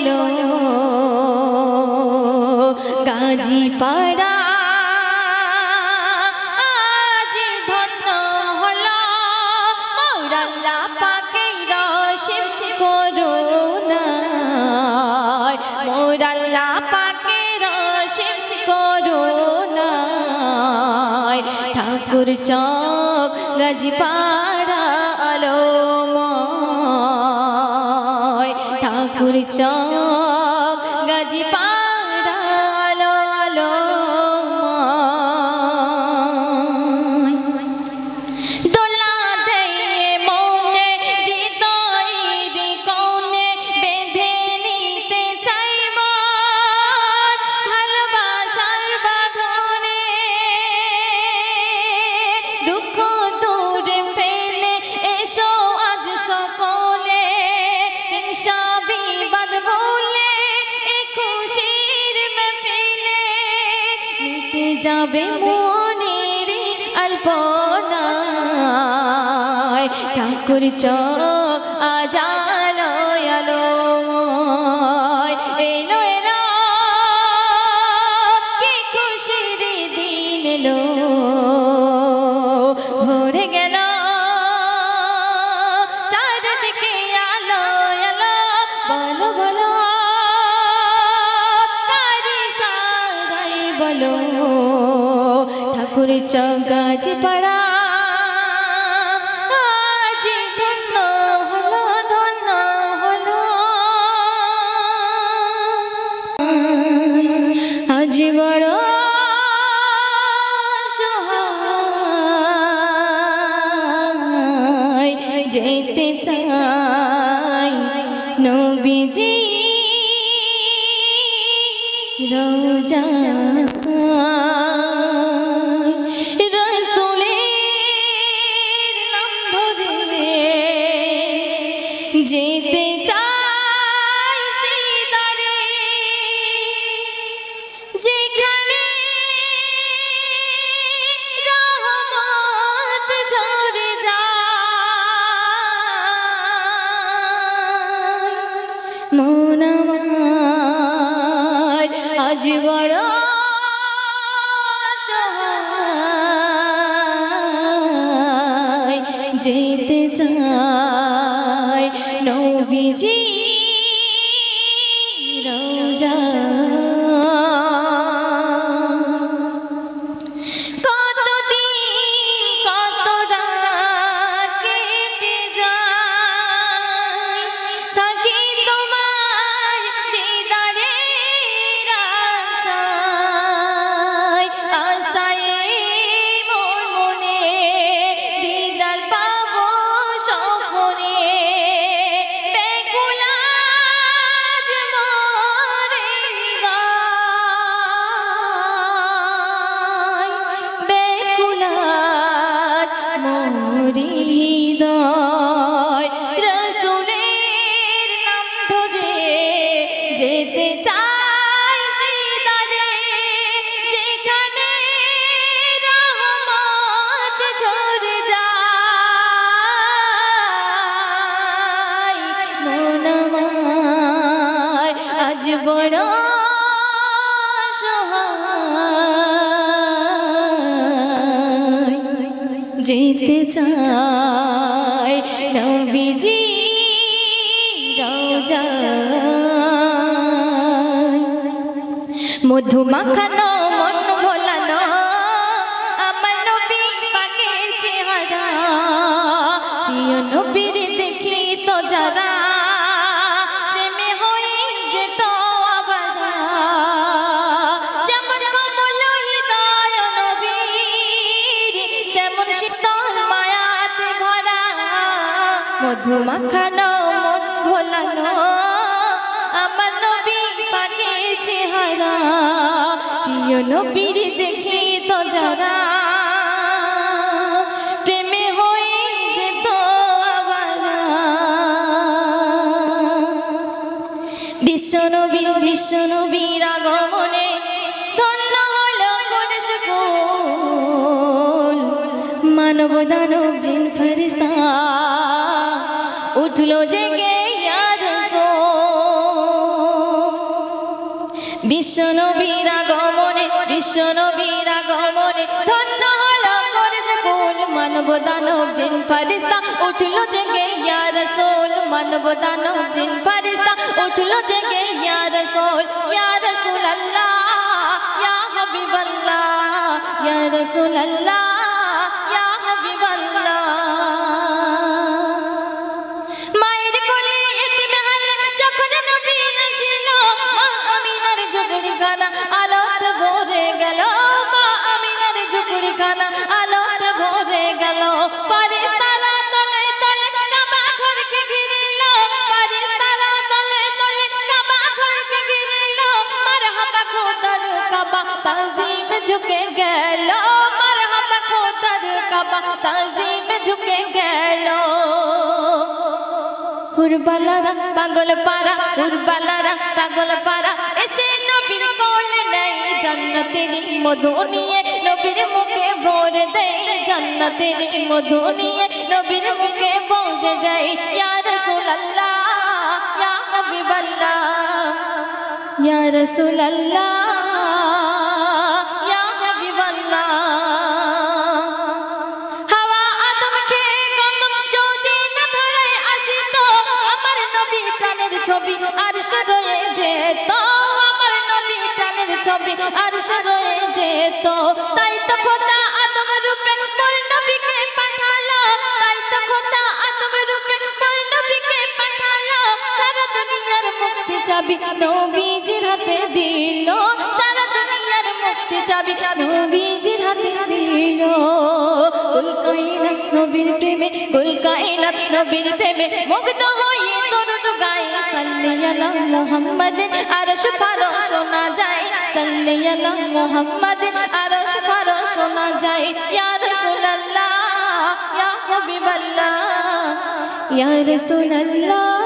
বলো গাজীপাড়া আজ ধন্য হলো মোর আল্লাহ পাকের রসিম করুণায় মোর আল্লাহ পাকের রসিম করুণায় ঠাকুর চক গাজীপাড়া আলোময় ঠাকুর চক গাজীপাড়া আলো আলোময় দোলা দেয় মনে হৃদয়ের কোণে বেঁধে নিতে চাই মন ভালোবাসার বাঁধনে দুঃখ দূরে ফেলে এসো আজ সকলে হিংসা বিবাদ ভুলে এ খুশির মেহফিলে মিটে যাবে মনের আলপনায় ঠাকুর চক আজ আলো আলোময় এলো এলো কি খুশির দিন এলো ভরে গেল চারিদিকে আলো আলো বলো বলো কারি সারাই বলো ঠাকুর চক গাজীপাড়া আজ ধন্য হলো ধন্য হলো আজ বড় সহায় যেতে চাই নবীজি রোজা রসুলের নাম ধরে যেতে চাই সিদারে যেখানে রহমত ঝরে যায় মন আমার আজ বড় সহায় যেতে চাই নবীজি রোজা কতদিন কত রাত কেটে যায় থাকি তোমার দিদারের আশায় আশায় মোর মনে দিদার পাবো স্বপনে ব্যাকুল আজ মোর হৃদয় ব্যাকুল আজ মোর হৃদয় রসুলের নাম ধরে যেতে চাই সিদারে যেখানে রহমত ঝরে যায় মন আমার আজ বড় সহায় যেতে চাই নবীজি রোজা মধু মাখানো মন ভোলানো আমার নবী পাকের চেহারা প্রিয় নবীর দেখি তো যারা প্রেমে হয়ে যেত আবারা যেমন কমল হৃদয় নবীর তেমন শীতল মায়াতে ভরা মধু মাখানো মন ভোলানো আমার নবী পাকের চেহারা প্রিয় নবীর দেখি তো যারা প্রেমে হয়ে যেত আবারা বিশ্বনবীর আগমনে ধন্য হলো মনে সকল মানব দানব জিন ফেরেশতা উঠলো জেগে ইয়া রাসূল মানব দানব জিন ফারিস্তা উঠলো জেগে ইয়া রাসূল মানব দানব জিন ফারিস্তা উঠলো জেগে ইয়া রাসূলুল্লাহ ইয়া হাবিবাল্লাহ ইয়া রাসূলুল্লাহ ইয়া হাবিবাল্লাহ মায়ের কোলে এতিমে হাল যখন নবী আসিল মা আমিনার ঝুপড়ি খানা আলোতে ভরে গেল মা আমিনার ঝুপড়ি খানা আলোতে ভরে গেল ফারিস্তারা তলে তলে কাবা ঘরকে ঘিরিল ফারিস্তারা তলে তলে কাবা ঘরকে ঘিরিল মারহাবা খোদার কাবা তাজিম ঝুঁকে গেল মারহাবা খোদার কাবা তাজিম ঝুঁকে গেল হুরবালারা পাগল পারা হুরবালারা পাগল পারা এসে নবীর কোলে নেই জান্নাতের মধু নিয়ে নবীর মুখে ভরে দেয় জান্নাতের মধু নিয়ে নবীর মুখে ভরে দেয় ইয়া রাসূলুল্লাহ ইয়া হাবিবাল্লাহ ইয়া রাসূলুল্লাহ ইয়া হাবিবাল্লাহ হাওয়া আদম খেয়ে গন্ধম যদি না ধরে আসিত আমার নবী প্রাণের ছবি আরশে রয়ে যেত আমার নবী প্রাণের ছবি আরশে রয়ে যেত তাই তো খোদা আদম রূপে মোর নবীকে পাঠালো তাই তো খোদা আদম রূপে মোর নবীকে পাঠালো সারা দুনিয়ার মুক্তি চাবি নবীজির হাতে দিল সারা দুনিয়ার মুক্তি চাবি নবীজির হাতে দিল কুল কায়নাত নবীর প্রেমে কুল কায়নাত নবীর প্রেমে মুগ্ধ হয়ে দরুদ গায় সাল্লি আলা মুহাম্মাদিন আরশ ফারশ শোনা যায় সাল্লি আলা মুহাম্মাদিন আরশ ফারশ শোনা যায় ইয়া রাসূলুল্লাহ ইয়া হাবিবাল্লাহ ইয়া রাসূলুল্লাহ